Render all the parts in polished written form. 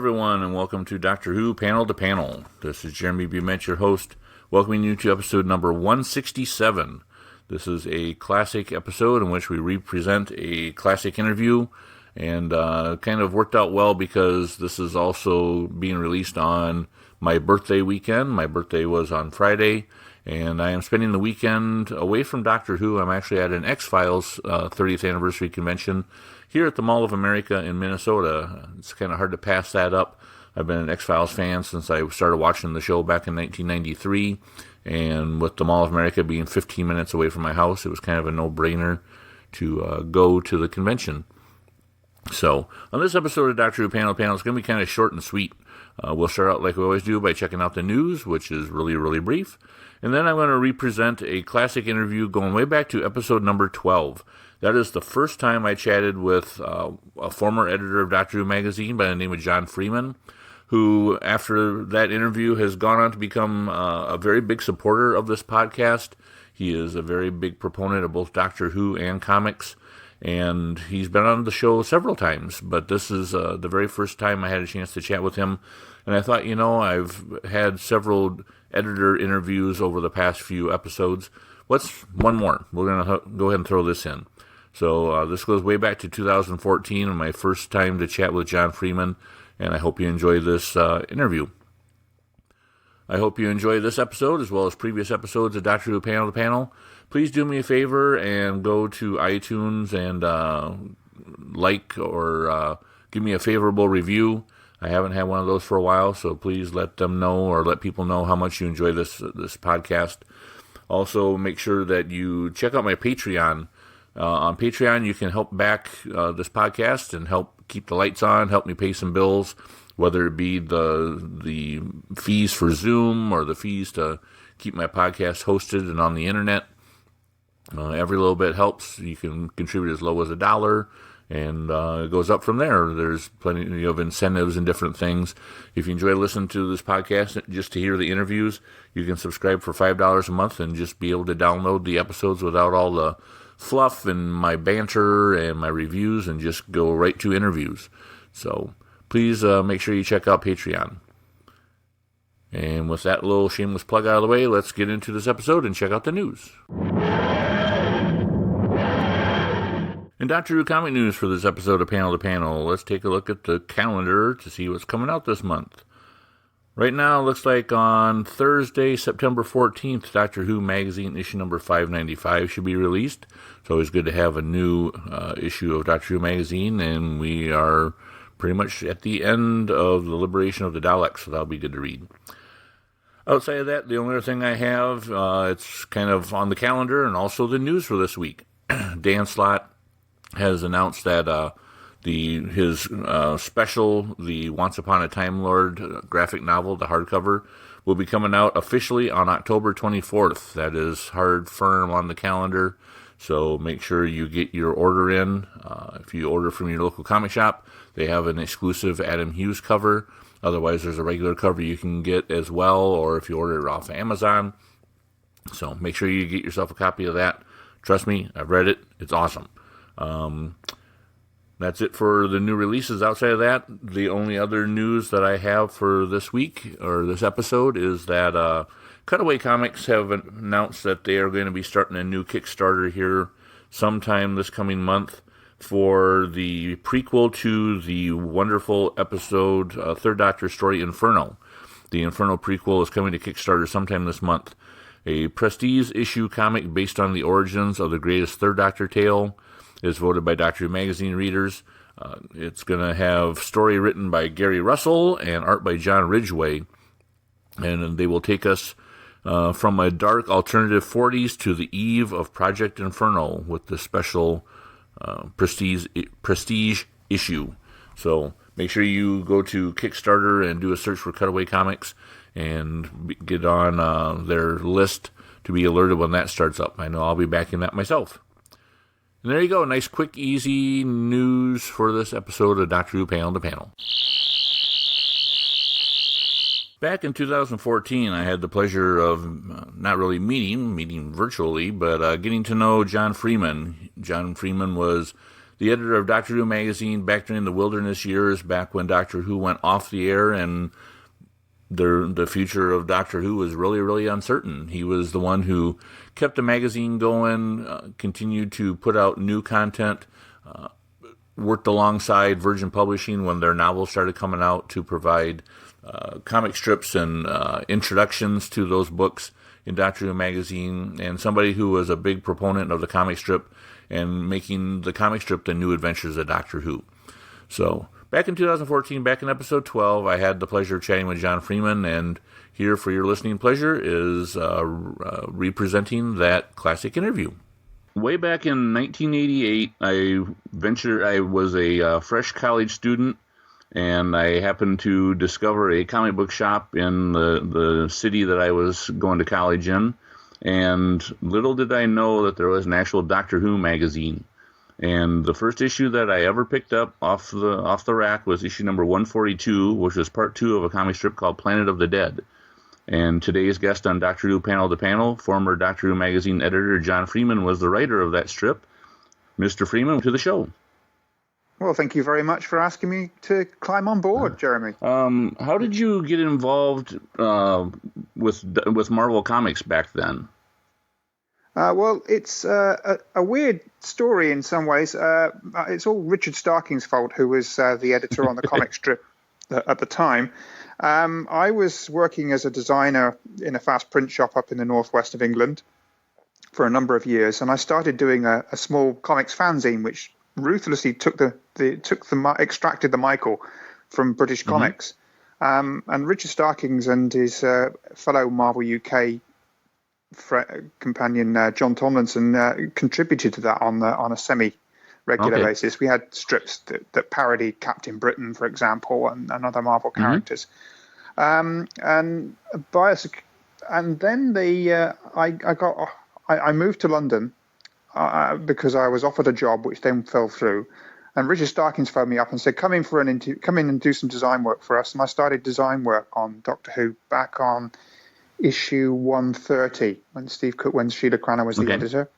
everyone, and welcome to Doctor Who Panel to Panel. This is Jeremy Bumet, your host, welcoming you to episode number 167. This is a classic episode in which we represent a classic interview, and kind of worked out well because this is also being released on my birthday weekend. My birthday was on Friday, and I am spending the weekend away from Doctor Who. I'm actually at an X-Files 30th anniversary convention here at the Mall of America in Minnesota. It's kind of hard to pass that up. I've been an X-Files fan since I started watching the show back in 1993, and with the Mall of America being 15 minutes away from my house, it was kind of a no-brainer to go to the convention. So, on this episode of Doctor Who Panel to Panel, it's going to be kind of short and sweet. We'll start out like we always do by checking out the news, which is really, really brief. And then I'm going to represent a classic interview going way back to episode number 12. That is the first time I chatted with a former editor of Doctor Who magazine by the name of John Freeman, who, after that interview, has gone on to become a very big supporter of this podcast. He is a very big proponent of both Doctor Who and comics, and he's been on the show several times, but this is the very first time I had a chance to chat with him. And I thought, I've had several editor interviews over the past few episodes. What's one more? We're going to go ahead and throw this in. So this goes way back to 2014, and my first time to chat with John Freeman, and I hope you enjoy this interview. I hope you enjoy this episode as well as previous episodes of Doctor Who Panel to Panel. Please do me a favor and go to iTunes and like or give me a favorable review. I haven't had one of those for a while, so please let them know or let people know how much you enjoy this podcast. Also, make sure that you check out my Patreon. On Patreon, you can help back this podcast and help keep the lights on, help me pay some bills, whether it be the fees for Zoom or the fees to keep my podcast hosted and on the internet. Every little bit helps. You can contribute as low as $1, and it goes up from there. There's plenty of incentives and different things. If you enjoy listening to this podcast just to hear the interviews, you can subscribe for $5 a month and just be able to download the episodes without all the fluff and my banter and my reviews, and just go right to interviews. So please make sure you check out Patreon. And with that little shameless plug out of the way, let's get into this episode and check out the news. In Doctor Who comic news for this episode of Panel to Panel, let's take a look at the calendar to see what's coming out this month. Right now, it looks like on Thursday, September 14th, Doctor Who magazine issue number 595 should be released. It's always good to have a new issue of Doctor Who magazine, and we are pretty much at the end of the liberation of the Daleks, so that'll be good to read. Outside of that, the only other thing I have, it's kind of on the calendar and also the news for this week. Dan Slott has announced that his special, the Once Upon a Time Lord graphic novel, the hardcover, will be coming out officially on October 24th. That is hard, firm on the calendar, so make sure you get your order in. If you order from your local comic shop, they have an exclusive Adam Hughes cover. Otherwise, there's a regular cover you can get as well, or if you order it off of Amazon. So make sure you get yourself a copy of that. Trust me, I've read it. It's awesome. That's it for the new releases. Outside of that, the only other news that I have for this week, or this episode, is that Cutaway Comics have announced that they are going to be starting a new Kickstarter here sometime this coming month for the prequel to the wonderful episode, Third Doctor story, Inferno. The Inferno prequel is coming to Kickstarter sometime this month. A prestige issue comic based on the origins of the greatest Third Doctor tale is voted by Doctor Who magazine readers. It's going to have story written by Gary Russell and art by John Ridgway. And they will take us from a dark alternative 40s to the eve of Project Inferno with the special prestige issue. So make sure you go to Kickstarter and do a search for Cutaway Comics and get on their list to be alerted when that starts up. I know I'll be backing that myself. And there you go, nice, quick, easy news for this episode of Doctor Who Panel to Panel. Back in 2014, I had the pleasure of not really meeting virtually, but getting to know John Freeman. John Freeman was the editor of Doctor Who magazine back during the Wilderness years, back when Doctor Who went off the air and the future of Doctor Who was really, really uncertain. He was the one who kept the magazine going, continued to put out new content, worked alongside Virgin Publishing when their novels started coming out to provide comic strips and introductions to those books in Doctor Who magazine, and somebody who was a big proponent of the comic strip and making the comic strip the New Adventures of Doctor Who. So back in 2014, back in episode 12, I had the pleasure of chatting with John Freeman, and here for your listening pleasure is representing that classic interview. Way back in 1988, I was a fresh college student, and I happened to discover a comic book shop in the city that I was going to college in, and little did I know that there was an actual Doctor Who magazine. And the first issue that I ever picked up off the rack was issue number 142, which was part 2 of a comic strip called Planet of the Dead. And today's guest on Doctor Who Panel to Panel, former Doctor Who magazine editor John Freeman, was the writer of that strip. Mr. Freeman, to the show. Well, thank you very much for asking me to climb on board, Jeremy. How did you get involved with Marvel Comics back then? Well, it's a weird story in some ways. It's all Richard Starking's fault, who was the editor on the comic strip at the time. I was working as a designer in a fast print shop up in the northwest of England for a number of years, and I started doing a small comics fanzine, which ruthlessly extracted the Michael from British comics. And Richard Starkings and his fellow Marvel UK companion John Tomlinson contributed to that on a semi-regular basis. We had strips that parodied Captain Britain, for example, and other Marvel characters. And then I moved to London because I was offered a job which then fell through. And Richard Starkings phoned me up and said, come in and do some design work for us. And I started design work on Doctor Who back on issue 130 when Sheila Cranner was the editor.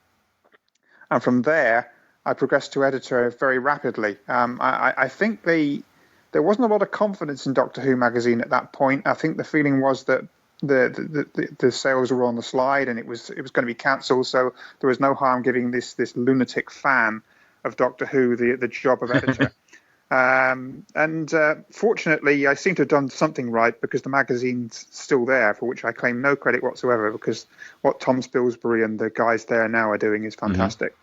And from there, I progressed to editor very rapidly. I think there wasn't a lot of confidence in Doctor Who magazine at that point. I think the feeling was that the sales were on the slide and it was going to be cancelled. So there was no harm giving this lunatic fan of Doctor Who the job of editor. Fortunately, I seem to have done something right because the magazine's still there, for which I claim no credit whatsoever, because what Tom Spilsbury and the guys there now are doing is fantastic.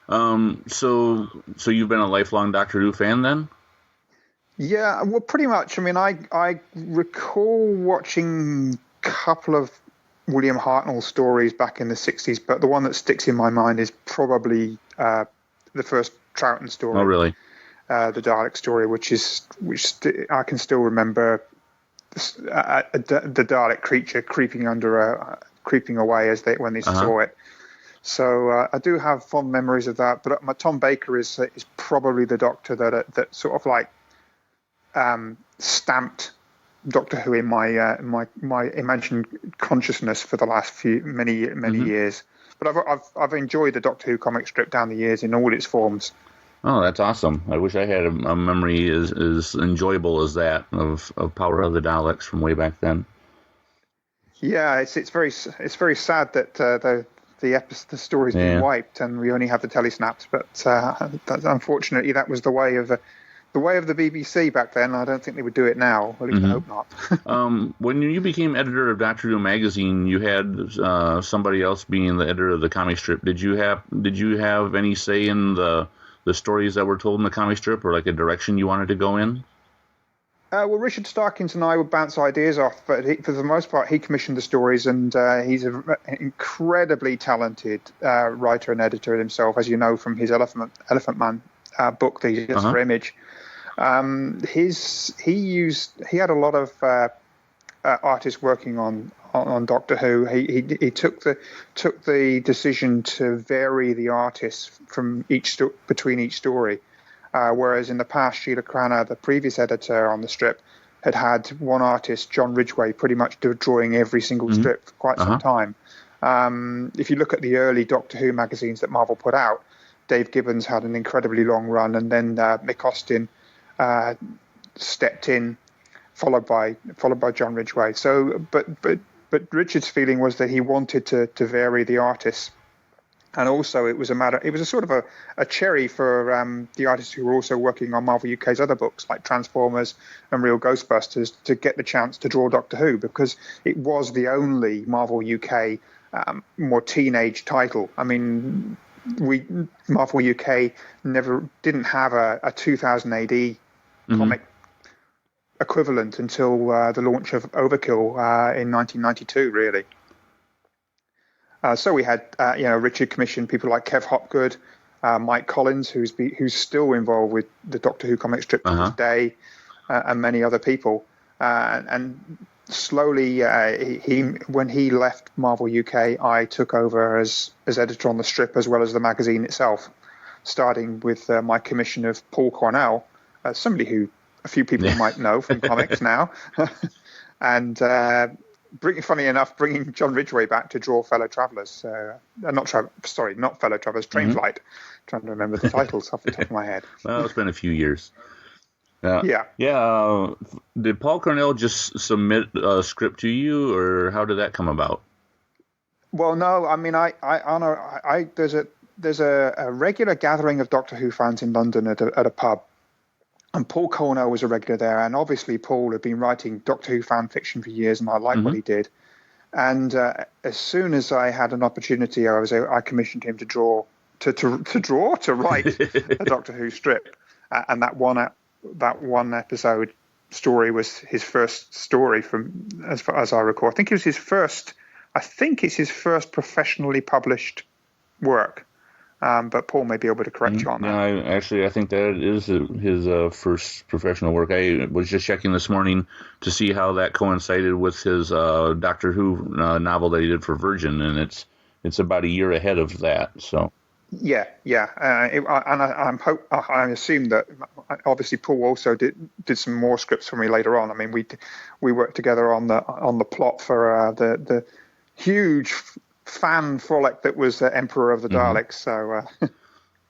So you've been a lifelong Doctor Who fan then? Yeah, well, pretty much. I mean, I recall watching a couple of William Hartnell stories back in the 60s, but the one that sticks in my mind is probably the first Troughton story. Oh, really? The Dalek story, which I can still remember the Dalek creature creeping away when they saw it. So I do have fond memories of that. But Tom Baker is probably the Doctor that sort of like stamped Doctor Who in my imagined consciousness for the last many years. But I've enjoyed the Doctor Who comic strip down the years in all its forms. Oh, that's awesome! I wish I had a memory as enjoyable as that of Power of the Daleks from way back then. Yeah, it's very sad that the story's been wiped and we only have the telesnaps. But unfortunately, that was the way of the BBC back then. I don't think they would do it now. At least I hope not. When you became editor of Doctor Who magazine, you had somebody else being the editor of the comic strip. Did you have any say in the stories that were told in the comic strip, or like a direction you wanted to go in? Well, Richard Starkings and I would bounce ideas off, but for the most part, he commissioned the stories, and he's an incredibly talented writer and editor himself, as you know from his Elephant Man book that he did for Image. He had a lot of artists working on Doctor Who. He took the decision to vary the artists from between each story, whereas in the past, Sheila Cranner, the previous editor on the strip, had one artist, John Ridgway, pretty much drawing every single strip for quite some time. If you look at the early Doctor Who magazines that Marvel put out, Dave Gibbons had an incredibly long run, and then Mick Austin stepped in, followed by John Ridgway. So, but Richard's feeling was that he wanted to vary the artists, and also it was a sort of a cherry for the artists who were also working on Marvel UK's other books like Transformers and Real Ghostbusters to get the chance to draw Doctor Who, because it was the only Marvel UK more teenage title. I mean, Marvel UK didn't have a 2000 AD comic equivalent until the launch of Overkill in 1992, really. So we had, Richard commissioned people like Kev Hopgood, Mike Collins, who's still involved with the Doctor Who comic strip to this day, and many other people. And slowly, when he left Marvel UK, I took over as editor on the strip as well as the magazine itself, starting with my commission of Paul Cornell, somebody who a few people might know from comics now, and funny enough, bringing John Ridgway back to draw Fellow Travellers. Not Fellow Travellers, Train Flight. Trying to remember the titles off the top of my head. Well, it's been a few years. Yeah. Did Paul Cornell just submit a script to you, or how did that come about? Well, no. I mean, there's a regular gathering of Doctor Who fans in London at a pub. And Paul Cornell was a regular there, and obviously Paul had been writing Doctor Who fan fiction for years, and I liked what he did. And as soon as I had an opportunity, I commissioned him to write a Doctor Who strip, and that one episode story was his first story from, as far as I recall. I think it's his first professionally published work. But Paul may be able to correct you on that. I think that is his first professional work. I was just checking this morning to see how that coincided with his Doctor Who novel that he did for Virgin, and it's about a year ahead of that. So yeah. I assume that obviously Paul also did some more scripts for me later on. I mean, we worked together on the plot for the huge fan frolic that was Emperor of the Daleks. So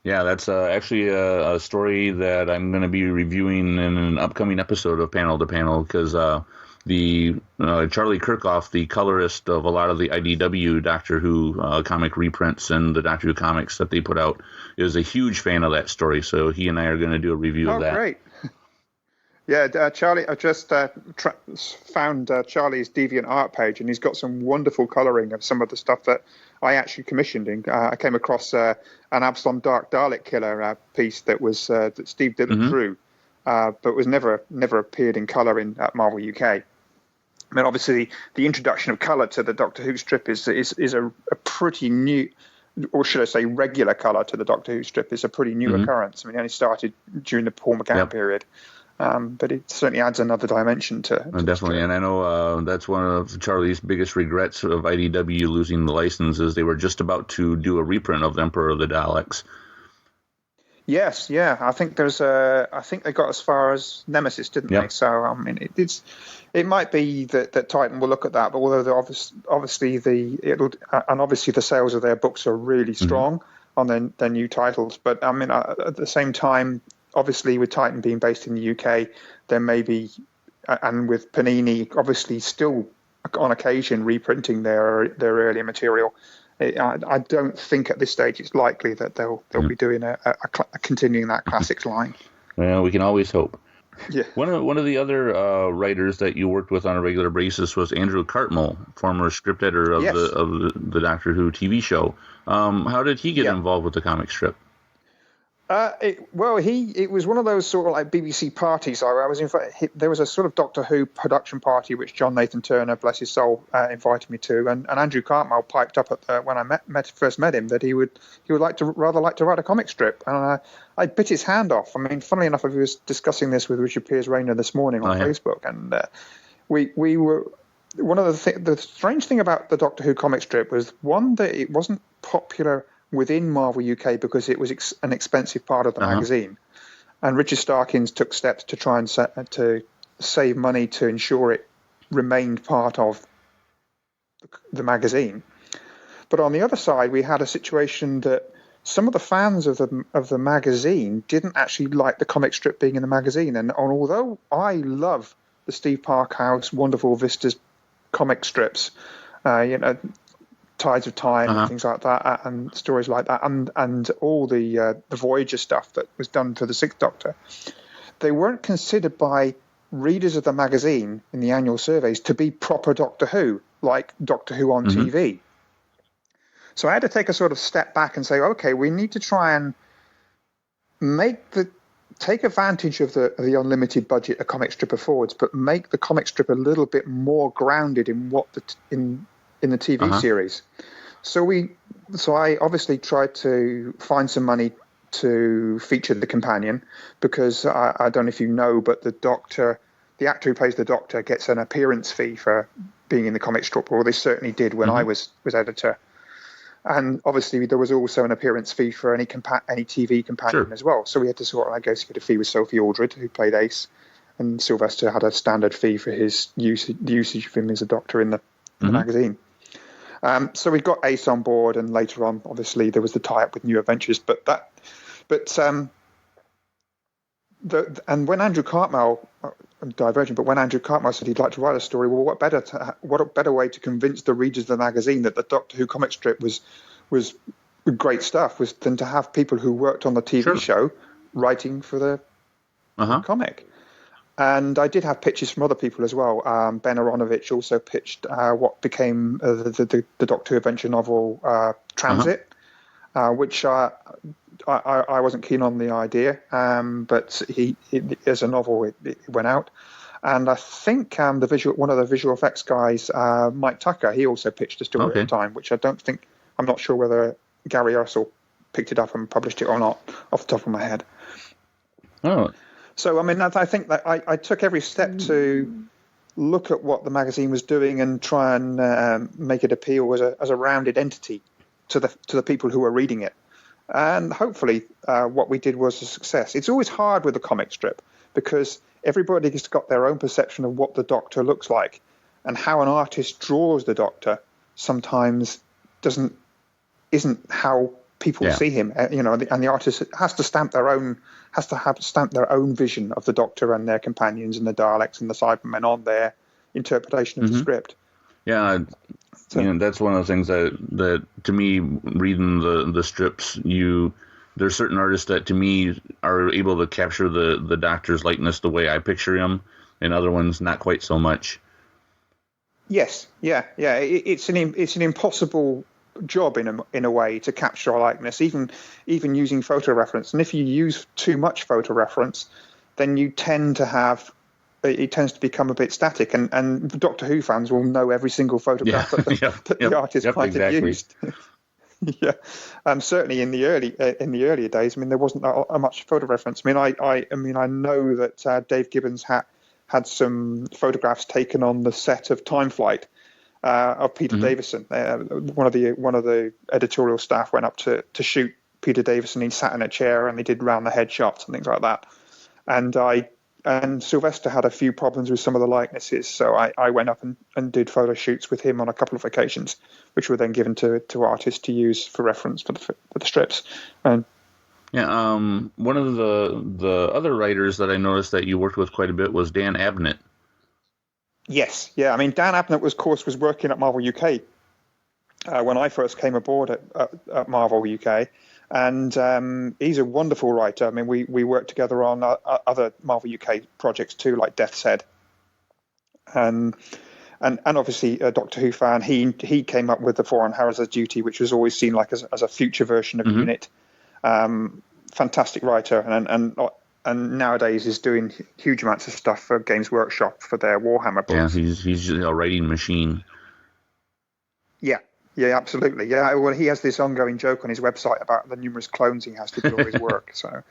yeah, that's actually a story that I'm going to be reviewing in an upcoming episode of Panel to Panel, because the Charlie Kirkhoff, the colorist of a lot of the IDW Doctor Who comic reprints and the Doctor Who comics that they put out, is a huge fan of that story. So he and I are going to do a review of that. Oh, great. Yeah, Charlie, I just found Charlie's DeviantArt page, and he's got some wonderful colouring of some of the stuff that I actually commissioned. I came across an Absalom Dark Dalek Killer piece that was that Steve Dillon drew, but was never appeared in colour at Marvel UK. I mean, obviously, the introduction of colour to the Doctor Who strip is a pretty new, or should I say, regular colour to the Doctor Who strip is a pretty new occurrence. I mean, it only started during the Paul McGann period. But it certainly adds another dimension to definitely. And I know that's one of Charlie's biggest regrets of IDW losing the license, is they were just about to do a reprint of Emperor of the Daleks. Yes, yeah. I think they got as far as Nemesis, didn't they? So I mean, it might be that Titan will look at that, but although obviously the sales of their books are really strong on their new titles, but I mean at the same time, obviously, with Titan being based in the UK, there may be, and with Panini obviously still on occasion reprinting their earlier material, I don't think at this stage it's likely that they'll be doing a continuing that classics line. Well, we can always hope. Yeah. One of the other writers that you worked with on a regular basis was Andrew Cartmel, former script editor of the Doctor Who TV show. How did he get involved with the comic strip? It was one of those sort of like BBC parties. I was there was a sort of Doctor Who production party which John Nathan Turner, bless his soul, invited me to, and Andrew Cartmel piped up when I first met him that he would rather like to write a comic strip, and I bit his hand off. I mean, funnily enough, I was discussing this with Richard Piers Rayner this morning on Facebook, and we were. One of the strange thing about the Doctor Who comic strip was, one, that it wasn't popular within Marvel UK because it was an expensive part of the magazine, and Richard Starkins took steps to try and to save money to ensure it remained part of the magazine. But on the other side, we had a situation that some of the fans of the magazine didn't actually like the comic strip being in the magazine. And although I love the Steve Parkhouse Wonderful Vistas comic strips, Tides of Time and things like that, and stories like that, and all the Voyager stuff that was done for the Sixth Doctor, they weren't considered by readers of the magazine in the annual surveys to be proper Doctor Who, like Doctor Who on TV. So I had to take a sort of step back and say, okay, we need to try and take advantage of the unlimited budget a comic strip affords, but make the comic strip a little bit more grounded in what in the TV series. So I obviously tried to find some money to feature the companion, because I don't know if you know, but the actor who plays the Doctor gets an appearance fee for being in the comic strip, or they certainly did when I was editor. And obviously there was also an appearance fee for any TV companion as well. So we had to sort of negotiate a fee with Sophie Aldred, who played Ace, and Sylvester had a standard fee for the usage of him as a Doctor in the magazine. So we got Ace on board, and later on, obviously, there was the tie-up with New Adventures. And when Andrew Cartmel, I'm diverging, but when Andrew Cartmel said he'd like to write a story, well, what a better way to convince the readers of the magazine that the Doctor Who comic strip was great stuff than to have people who worked on the TV show writing for the comic. And I did have pitches from other people as well. Ben Aronovich also pitched what became the Doctor Who adventure novel Transit, which I wasn't keen on the idea, but as a novel it went out. And I think one of the visual effects guys, Mike Tucker, he also pitched a story at the time, which I'm not sure whether Gary Ursel picked it up and published it or not, off the top of my head. Oh. So, I mean, I think that I took every step to look at what the magazine was doing and try and make it appeal as a rounded entity to the people who were reading it. And hopefully what we did was a success. It's always hard with a comic strip because everybody's got their own perception of what the Doctor looks like, and how an artist draws the Doctor sometimes isn't how people see him. And the artist has to stamp their own vision of the Doctor and their companions and the Daleks and the Cybermen on their interpretation of the script. Yeah. That's one of the things that to me, reading the strips, there's certain artists that to me are able to capture the Doctor's likeness the way I picture him, and other ones not quite so much. Yes, yeah. It's an impossible job in a way to capture a likeness, even using photo reference. And if you use too much photo reference, then it tends to become a bit static, and Doctor Who fans will know every single photograph that the artist might have used. Certainly in the earlier days, I mean, there wasn't that much photo reference. I know that Dave Gibbons had some photographs taken on the set of Time Flight of Peter Davison. One of the editorial staff went up to shoot Peter Davison. He sat in a chair and they did round the head shots and things like that. And Sylvester had a few problems with some of the likenesses, so I went up and did photo shoots with him on a couple of occasions, which were then given to artists to use for reference for the strips. And one of the other writers that I noticed that you worked with quite a bit was Dan Abnett. Yes, yeah. I mean, Dan Abnett was working at Marvel UK when I first came aboard at Marvel UK. And he's a wonderful writer. I mean, we worked together on other Marvel UK projects too, like Death's Head. And obviously a Doctor Who fan. He came up with the Foreign Hazard's Duty, which was always seen like as a future version of Unit. Fantastic writer, and nowadays is doing huge amounts of stuff for Games Workshop for their Warhammer books. Yeah, he's a writing machine. Yeah, absolutely. Yeah, well, he has this ongoing joke on his website about the numerous clones he has to do all his work. So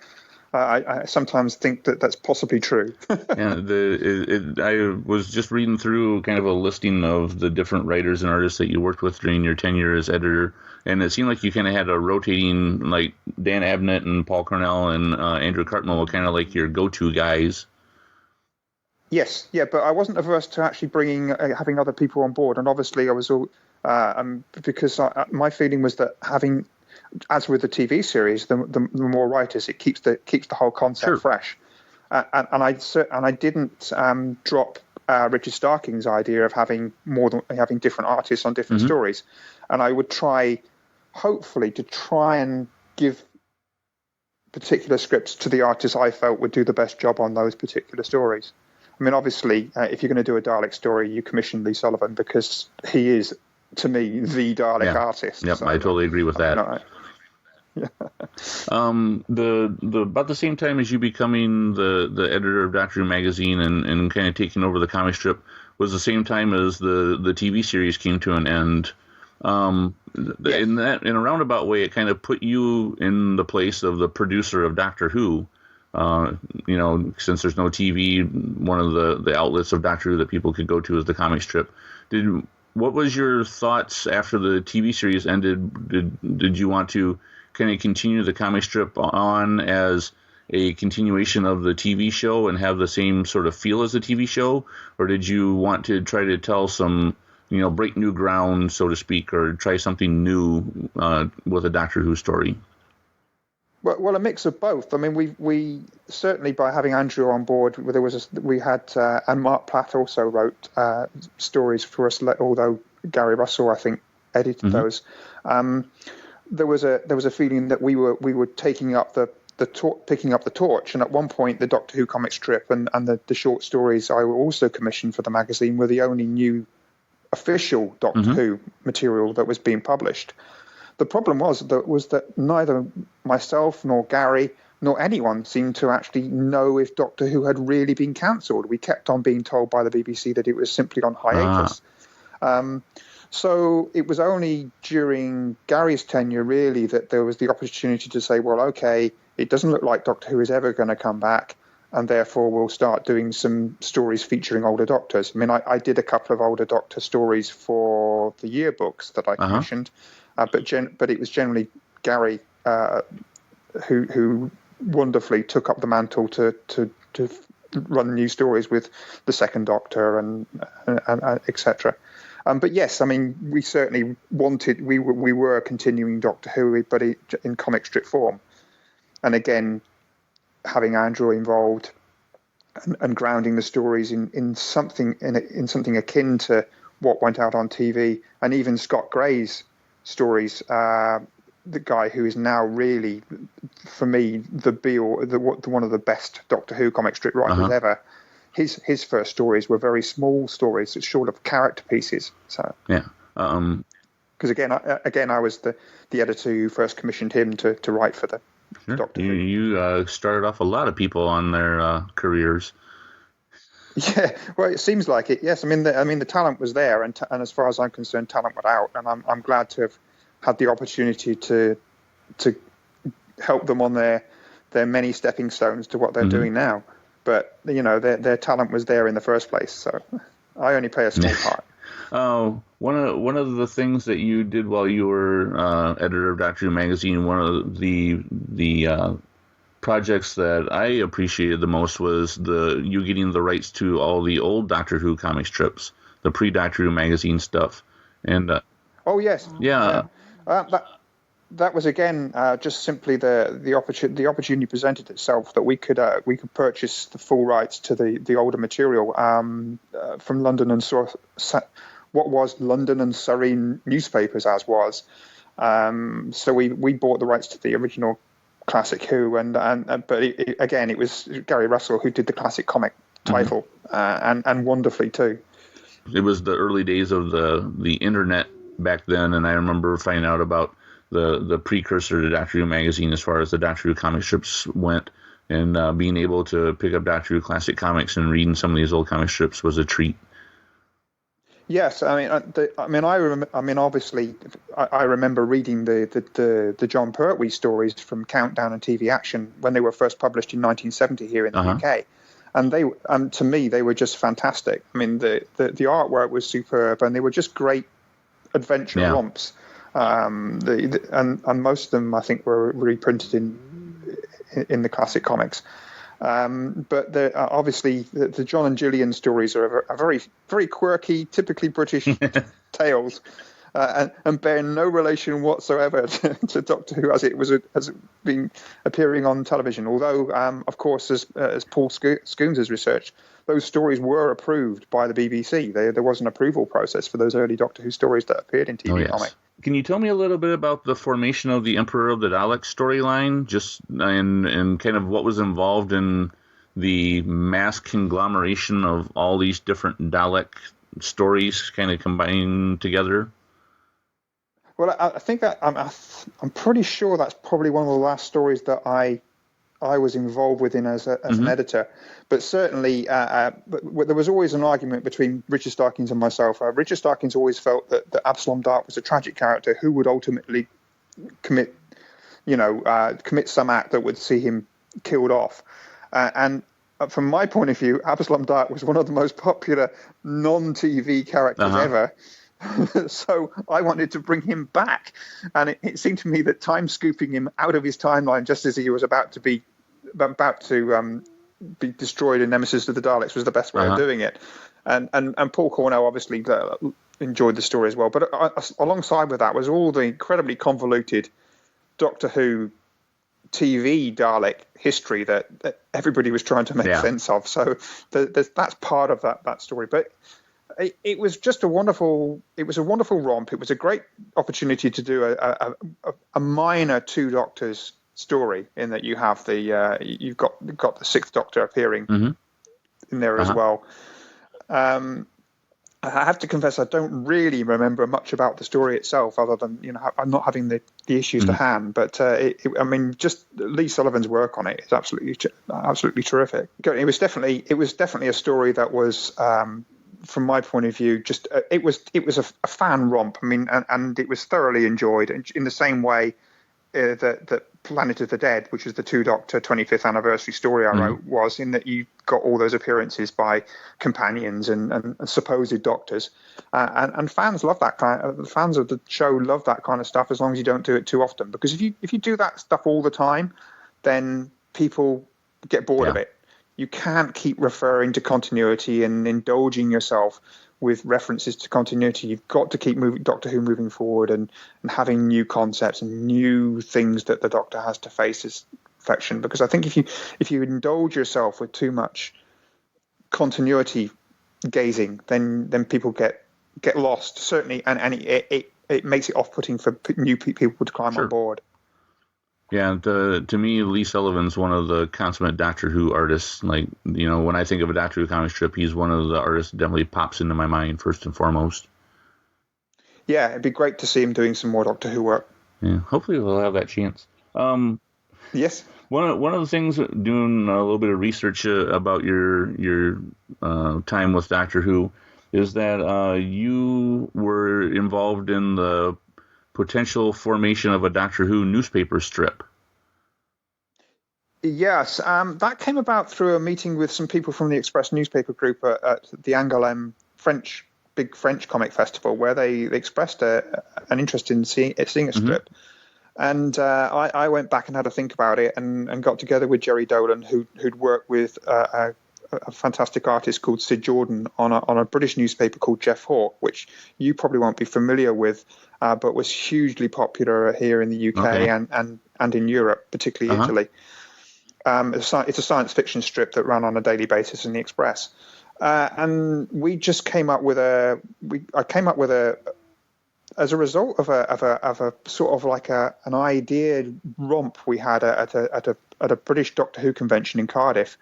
I sometimes think that's possibly true. I was just reading through kind of a listing of the different writers and artists that you worked with during your tenure as editor, and it seemed like you kind of had a rotating, like Dan Abnett and Paul Cornell and Andrew Cartmel were kind of like your go-to guys. Yes, yeah, but I wasn't averse to actually having other people on board, and obviously I was all. Because my feeling was that as with the TV series, the more writers, it keeps the whole concept fresh. And I didn't drop Richard Starking's idea of having different artists on different stories, and I would try, hopefully, to try and give particular scripts to the artists I felt would do the best job on those particular stories. I mean, obviously, if you're going to do a Dalek story, you commission Lee Sullivan because he is, to me, the Dalek artist. Yep, so, I totally agree with that. About the same time as you becoming the editor of Doctor Who magazine and kind of taking over the comic strip was the same time as the TV series came to an end. In a roundabout way, it kind of put you in the place of the producer of Doctor Who. Since there's no TV, one of the outlets of Doctor Who that people could go to is the comic strip. What was your thoughts after the TV series ended? Did you want to kind of continue the comic strip on as a continuation of the TV show and have the same sort of feel as the TV show, or did you want to try to tell some, break new ground, so to speak, or try something new with a Doctor Who story? Well, a mix of both. I mean, we certainly, by having Andrew on board, and Mark Platt also wrote stories for us, although Gary Russell, I think, edited those. There was a feeling that we were taking up picking up the torch, and at one point the Doctor Who comic strip and the short stories I were also commissioned for the magazine were the only new official Doctor Who material that was being published. The problem was that neither myself nor Gary nor anyone seemed to actually know if Doctor Who had really been cancelled. We kept on being told by the BBC that it was simply on hiatus. So it was only during Gary's tenure, really, that there was the opportunity to say, well, okay, it doesn't look like Doctor Who is ever going to come back, and therefore we'll start doing some stories featuring older Doctors. I mean, I did a couple of older Doctor stories for the yearbooks that I commissioned, but it was generally Gary who wonderfully took up the mantle to run new stories with the Second Doctor and etc. But yes, I mean, we certainly we were continuing Doctor Who, but in comic strip form, and again, having Andrew involved and grounding the stories in something akin to what went out on TV, and even Scott Gray's stories, the guy who is now really, for me, one of the best Doctor Who comic strip writers ever. His first stories were very small stories, short of character pieces. So because again, I was the editor who first commissioned him to write for the Doctor Who. You started off a lot of people on their careers. Yeah, well, it seems like it. Yes, I mean the talent was there, and as far as I'm concerned, talent went out, and I'm glad to have had the opportunity to help them on their many stepping stones to what they're doing now. But their talent was there in the first place, so I only play a small part. One of the things that you did while you were editor of Doctor Who magazine, one of the projects that I appreciated the most was you getting the rights to all the old Doctor Who comic strips, the pre-Doctor Who magazine stuff, and oh yes, yeah. That was again just simply the opportunity presented itself that we could purchase the full rights to the older material from London and what was London and Surrey newspapers as was. So we bought the rights to the original Classic Who but it was Gary Russell who did the classic comic title and wonderfully too. It was the early days of the internet back then, and I remember finding out about the precursor to Doctor Who magazine as far as the Doctor Who comic strips went, and being able to pick up Doctor Who classic comics and reading some of these old comic strips was a treat. Yes, I remember reading the John Pertwee stories from Countdown and TV Action when they were first published in 1970 here in the UK, and to me they were just fantastic. I mean the artwork was superb, and they were just great adventure romps. And most of them I think were reprinted in the classic comics. But obviously the John and Gillian stories are very, very quirky, typically British tales. and bear no relation whatsoever to Doctor Who as it been appearing on television. Although, of course, as Paul Scoones has researched, those stories were approved by the BBC. There was an approval process for those early Doctor Who stories that appeared in TV comic. Can you tell me a little bit about the formation of the Emperor of the Daleks storyline, just and kind of what was involved in the mass conglomeration of all these different Dalek stories kind of combined together? Well, I think I'm pretty sure that's probably one of the last stories that I was involved with as an editor. But certainly, but there was always an argument between Richard Starkings and myself. Richard Starkings always felt that Absalom Dark was a tragic character who would ultimately commit some act that would see him killed off. And from my point of view, Absalom Dark was one of the most popular non-TV characters ever. So I wanted to bring him back, and it seemed to me that time scooping him out of his timeline just as he was about to be destroyed in Nemesis of the Daleks was the best way of doing it. And Paul Cornell obviously enjoyed the story as well. But alongside with that was all the incredibly convoluted Doctor Who TV Dalek history that everybody was trying to make sense of. So that's part of that story. But it was just a wonderful romp. It was a great opportunity to do a minor Two Doctors story, in that you have you've got the Sixth Doctor appearing in there as well. I have to confess I don't really remember much about the story itself, other than I'm not having the issues to hand. But just Lee Sullivan's work on it is absolutely terrific. It was definitely a story that was, from my point of view, just it was a fan romp. I mean, and it was thoroughly enjoyed in the same way that Planet of the Dead, which was the Two Doctor 25th anniversary story I wrote, was, in that you got all those appearances by companions and supposed doctors, and fans love that fans of the show love that kind of stuff, as long as you don't do it too often. Because if you do that stuff all the time, then people get bored of it. You can't keep referring to continuity and indulging yourself with references to continuity. You've got to keep Doctor Who moving forward and having new concepts and new things that the Doctor has to face as perfection. Because I think if you indulge yourself with too much continuity gazing, then people get lost, certainly, and it makes it off-putting for new people to climb on board. Yeah, to me, Lee Sullivan's one of the consummate Doctor Who artists. Like, when I think of a Doctor Who comic strip, he's one of the artists that definitely pops into my mind first and foremost. Yeah, it'd be great to see him doing some more Doctor Who work. Yeah, hopefully we'll have that chance. Yes. One of the things, doing a little bit of research about your time with Doctor Who, is that you were involved in the potential formation of a Doctor Who newspaper strip. Yes, that came about through a meeting with some people from the Express newspaper group at the Angoulême big French comic festival, where they expressed an interest in seeing a strip. And I went back and had a think about it, and got together with Jerry Dolan, who'd worked with a fantastic artist called Sid Jordan on a British newspaper called Jeff Hawke, which you probably won't be familiar with, but was hugely popular here in the UK and in Europe, particularly Italy. It's a science fiction strip that ran on a daily basis in the Express, and we just came up with as a result of a sort of like an idea romp we had at a British Doctor Who convention in Cardiff.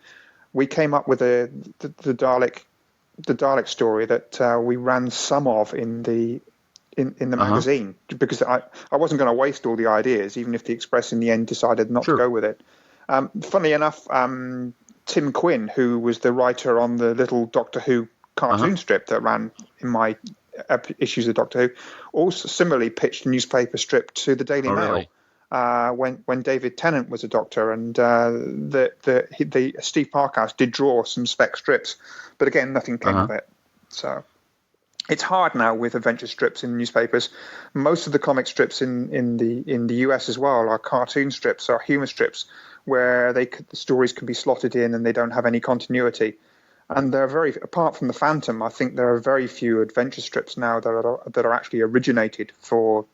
We came up with the Dalek story that we ran some of in the magazine, because I wasn't going to waste all the ideas, even if the Express in the end decided not to go with it. Funnily enough, Tim Quinn, who was the writer on the little Doctor Who cartoon strip that ran in my issues of Doctor Who, also similarly pitched a newspaper strip to the Daily Mail. Really? When David Tennant was a Doctor, and the Steve Parkhouse did draw some spec strips, but again, nothing came of it. So it's hard now with adventure strips in newspapers. Most of the comic strips in the US as well are cartoon strips, or humor strips, where the stories can be slotted in and they don't have any continuity. And there are apart from the Phantom, I think there are very few adventure strips now that are actually originated for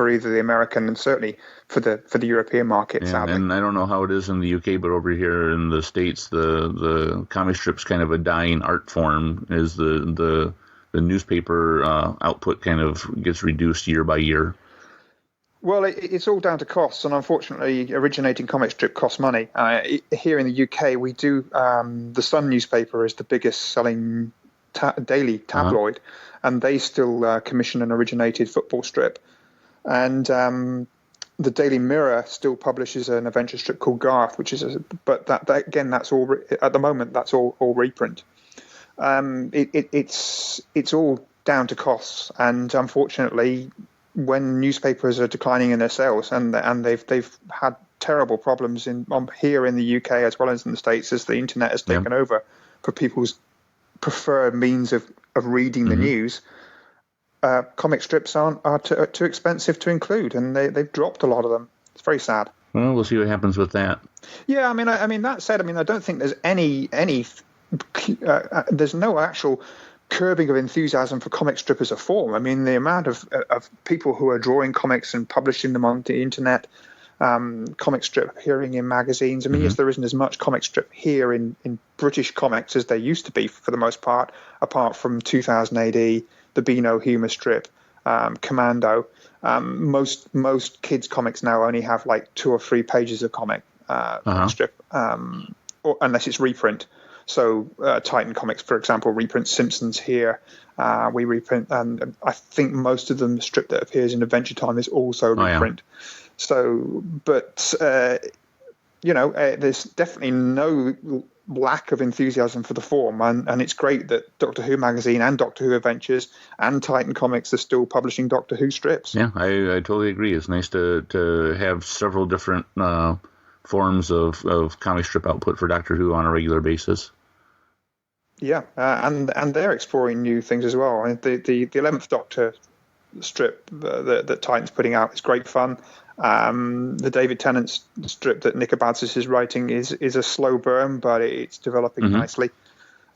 either the American and certainly for the European market. Yeah, sadly. and I don't know how it is in the UK, but over here in the States, the comic strip's kind of a dying art form. Is the newspaper output kind of gets reduced year by year. Well, it's all down to costs, and unfortunately, originating comic strip costs money. Here in the UK, we do the Sun newspaper is the biggest selling daily tabloid, and they still commission an originated football strip. And the Daily Mirror still publishes an adventure strip called Garth, which is but that again, that's all at the moment. That's all reprint. It's all down to costs, and unfortunately, when newspapers are declining in their sales, and they've had terrible problems here in the UK as well as in the States as the internet has taken over for people's preferred means of reading the news. Comic strips are too expensive to include, and they've dropped a lot of them. It's very sad. Well, we'll see what happens with that. Yeah, I mean that said, I don't think there's there's no actual curbing of enthusiasm for comic strip as a form. I mean, the amount of people who are drawing comics and publishing them on the internet, comic strip appearing in magazines. I mean, yes, there isn't as much comic strip here in British comics as there used to be for the most part, apart from 2000 AD. The Beano humor strip, Commando. Most kids' comics now only have like 2 or 3 pages of comic strip, or unless it's reprint. So Titan Comics, for example, reprints Simpsons here. We reprint, and I think most of them, the strip that appears in Adventure Time is also reprint. So, but there's definitely no lack of enthusiasm for the form, and it's great that Doctor Who magazine and Doctor Who Adventures and Titan Comics are still publishing Doctor Who strips. Yeah, I totally agree. It's nice to have several different forms of comic strip output for Doctor Who on a regular basis. Yeah, and they're exploring new things as well. I mean, the 11th Doctor strip that Titan's putting out is great fun. The David Tennant strip that Nick Abadzis is writing is a slow burn, but it's developing nicely.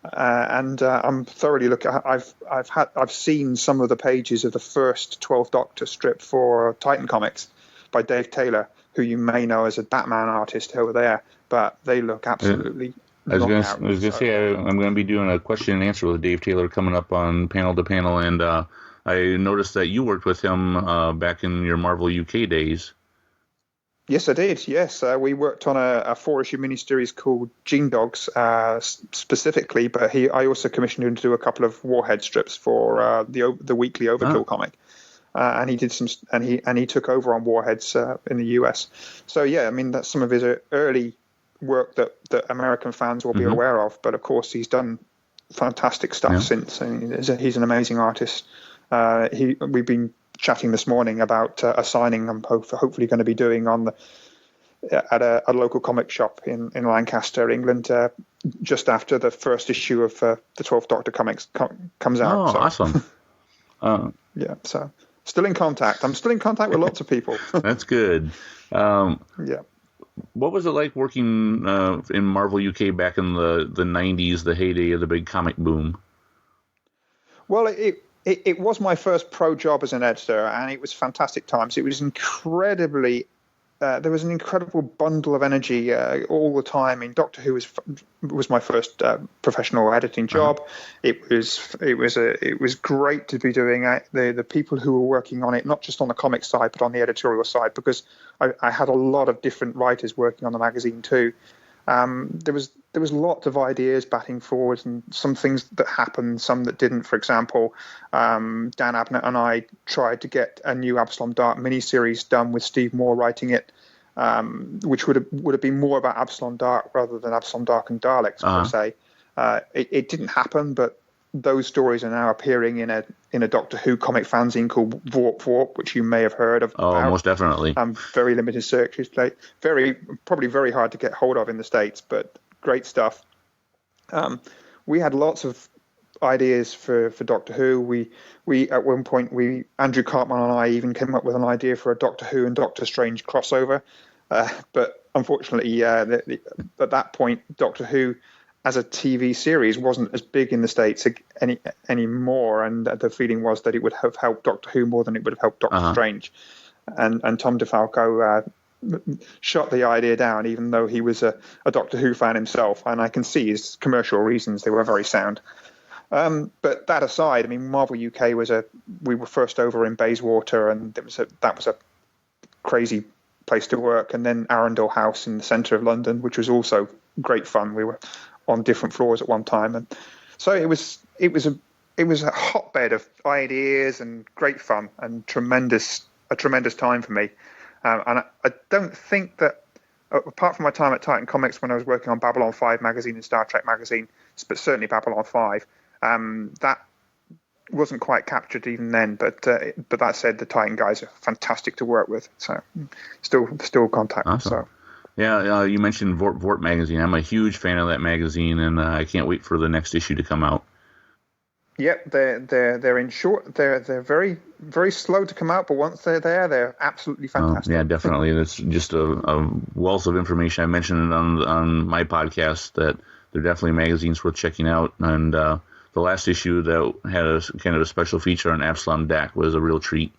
And I'm thoroughly looking. I've seen some of the pages of the first 12th Doctor strip for Titan Comics by Dave Taylor, who you may know as a Batman artist over there, but they look absolutely. I was going to say I'm going to be doing a question and answer with Dave Taylor coming up on Panel to Panel, and I noticed that you worked with him back in your Marvel UK days. Yes, I did. Yes, we worked on a 4-issue miniseries called Gene Dogs specifically, but I also commissioned him to do a couple of Warhead strips for the weekly Overkill comic, and he did some, and he took over on Warheads in the US. So yeah, I mean that's some of his early work that American fans will be aware of. But of course, he's done fantastic stuff since. I mean, he's an amazing artist. We've been chatting this morning about a signing I'm hopefully going to be doing at a local comic shop in Lancaster, England, just after the first issue of the 12th Doctor comics comes out. Oh, so. Awesome. Yeah, so still in contact. I'm still in contact with lots of people. That's good. Yeah. What was it like working in Marvel UK back in the 90s, the heyday of the big comic boom? Well, it was my first pro job as an editor, and it was fantastic times. It was incredibly. There was an incredible bundle of energy all the time. I mean, Doctor Who was my first professional editing job. It was great to be doing it. The people who were working on it, not just on the comic side, but on the editorial side, because I had a lot of different writers working on the magazine too. There was lots of ideas batting forward, and some things that happened, some that didn't. For example, Dan Abnett and I tried to get a new Absalom Dark miniseries done with Steve Moore writing it, which would have been more about Absalom Dark rather than Absalom Dark and Daleks per se. It didn't happen, but those stories are now appearing in a Doctor Who comic fanzine called Vorp, which you may have heard of. Oh, most definitely. Very limited searches, probably very hard to get hold of in the States, but great stuff. We had lots of ideas for Doctor Who. We at one point Andrew Cartman and I even came up with an idea for a Doctor Who and Doctor Strange crossover, but unfortunately, at that point, Doctor Who as a TV series wasn't as big in the States anymore, and the feeling was that it would have helped Doctor Who more than it would have helped Doctor Strange. And Tom DeFalco shot the idea down, even though he was a Doctor Who fan himself, and I can see his commercial reasons. They were very sound. But that aside, I mean, Marvel UK we were first over in Bayswater, and that was a crazy place to work. And then Arundel House in the centre of London, which was also great fun. We were on different floors at one time, and so it was a hotbed of ideas and great fun and a tremendous time for me. And I don't think that, apart from my time at Titan Comics when I was working on Babylon 5 magazine and Star Trek magazine, but certainly Babylon 5, that wasn't quite captured even then. But that said, the Titan guys are fantastic to work with. So still contact. Awesome. So. Yeah, you mentioned Vort magazine. I'm a huge fan of that magazine, and I can't wait for the next issue to come out. Yep, they're in short. They're very very slow to come out, but once they're there, they're absolutely fantastic. Yeah, definitely. It's just a wealth of information. I mentioned it on my podcast that they're definitely magazines worth checking out. And the last issue that had a kind of a special feature on Absalom Dak was a real treat.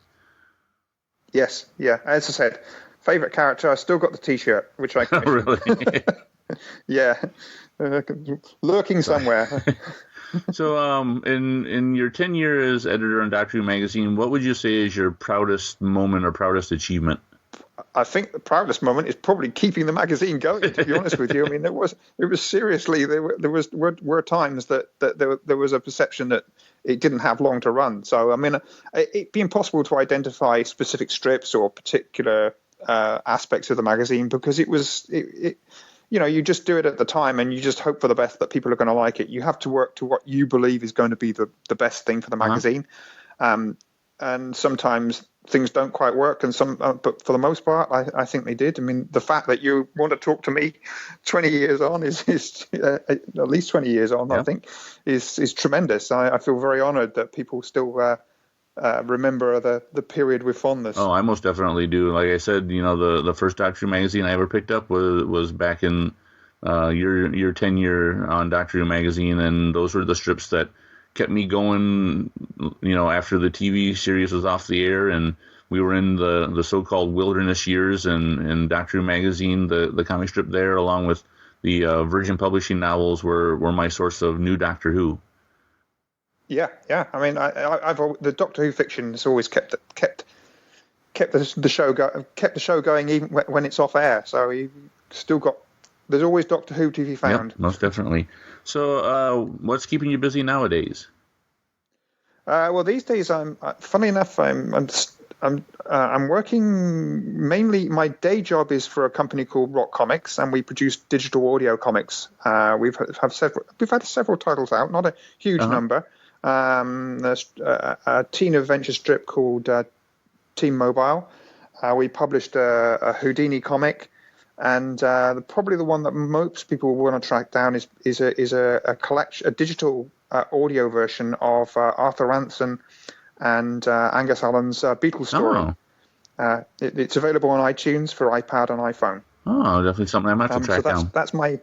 Yes, yeah. As I said, favorite character. I still got the T-shirt, which I really. Yeah, lurking somewhere. So, in your 10 years as editor on Doctor Who magazine, what would you say is your proudest moment or proudest achievement? I think the proudest moment is probably keeping the magazine going. To be honest with you, I mean, it was seriously there were times that there was a perception that it didn't have long to run. So, I mean, it'd be impossible to identify specific strips or particular aspects of the magazine because it was. You know, you just do it at the time and you just hope for the best that people are going to like it. You have to work to what you believe is going to be the best thing for the magazine. And sometimes things don't quite work, and but for the most part, I think they did. I mean, the fact that you want to talk to me 20 years on is at least 20 years on, I think, is tremendous. I feel very honored that people still remember the period with fondness. Oh, I most definitely do. Like I said, you know, the first Doctor Who magazine I ever picked up was back in your tenure on Doctor Who magazine, and those were the strips that kept me going, you know, after the TV series was off the air and we were in the so-called wilderness years, and Doctor Who magazine, the comic strip there, along with the Virgin Publishing novels were my source of new Doctor Who. Yeah. I mean, the Doctor Who fiction has always kept the show going even when it's off air. So you still got. There's always Doctor Who to be found. Yep, most definitely. So, what's keeping you busy nowadays? Well, these days, funny enough, I'm working mainly. My day job is for a company called Rock Comics, and we produce digital audio comics. We've had several titles out, not a huge number. There's a teen adventure strip called Team Mobile. We published a Houdini comic, and probably the one that most people want to track down is a collection, a digital audio version of Arthur Ranson and Angus Allen's Beatles story. Oh. It's available on iTunes for iPad and iPhone. Oh, definitely something I might have to track down. That's my.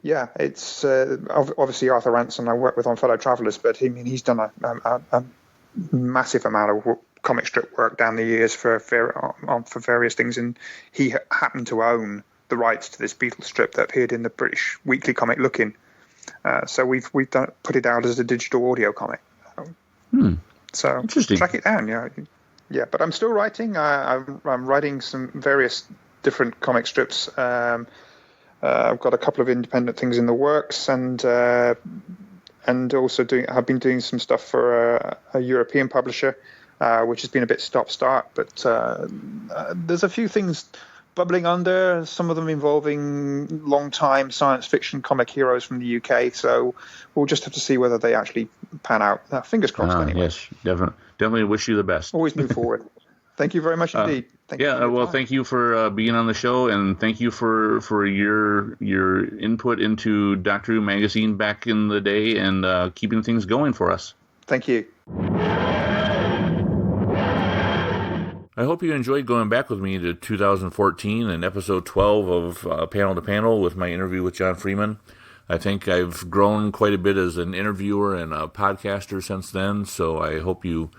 Yeah, it's obviously Arthur Ranson I work with on Fellow Travelers, but he's done a massive amount of comic strip work down the years for various things, and he happened to own the rights to this Beatles strip that appeared in the British weekly comic Lookin'. So we've put it out as a digital audio comic. So track it down, yeah. But I'm still writing. I'm writing some various different comic strips. I've got a couple of independent things in the works, and also I've been doing some stuff for a European publisher, which has been a bit stop-start. But there's a few things bubbling under, some of them involving long-time science fiction comic heroes from the UK. So we'll just have to see whether they actually pan out. Fingers crossed. Anyway. Yes, definitely wish you the best. Always move forward. Thank you very much indeed. Thank you for being on the show, and thank you for your input into Doctor Who magazine back in the day, and keeping things going for us. Thank you. I hope you enjoyed going back with me to 2014 and episode 12 of Panel to Panel with my interview with John Freeman. I think I've grown quite a bit as an interviewer and a podcaster since then, so I hope you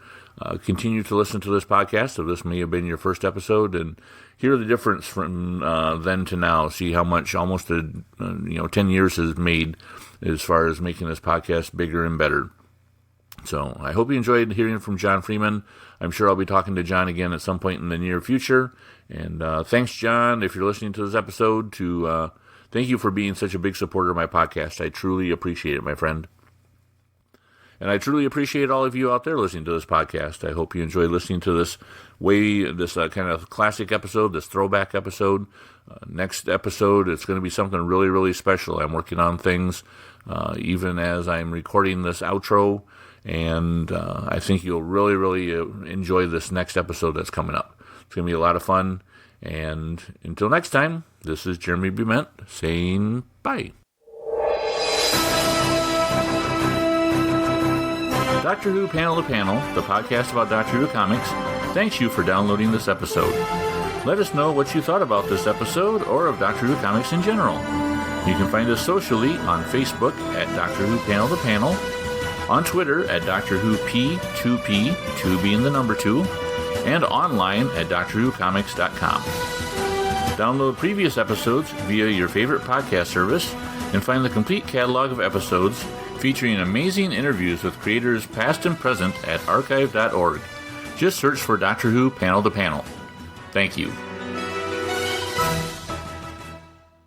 continue to listen to this podcast. So this may have been your first episode, and hear the difference from then to now. See how much almost 10 years has made as far as making this podcast bigger and better. So I hope you enjoyed hearing from John Freeman. I'm sure I'll be talking to John again at some point in the near future. And thanks, John, if you're listening to this episode, thank you for being such a big supporter of my podcast. I truly appreciate it, my friend. And I truly appreciate all of you out there listening to this podcast. I hope you enjoy listening to this kind of classic episode, this throwback episode. Next episode, it's going to be something really, really special. I'm working on things even as I'm recording this outro. And I think you'll really, really enjoy this next episode that's coming up. It's going to be a lot of fun. And until next time, this is Jeremy Bement saying bye. Doctor Who Panel to Panel, the podcast about Doctor Who comics, thanks you for downloading this episode. Let us know what you thought about this episode or of Doctor Who comics in general. You can find us socially on Facebook at Doctor Who Panel to Panel, on Twitter at Doctor Who P2P, 2 being the number 2, and online at DoctorWhoComics.com. Download previous episodes via your favorite podcast service and find the complete catalog of episodes featuring amazing interviews with creators past and present at archive.org. Just search for Doctor Who Panel to Panel. Thank you.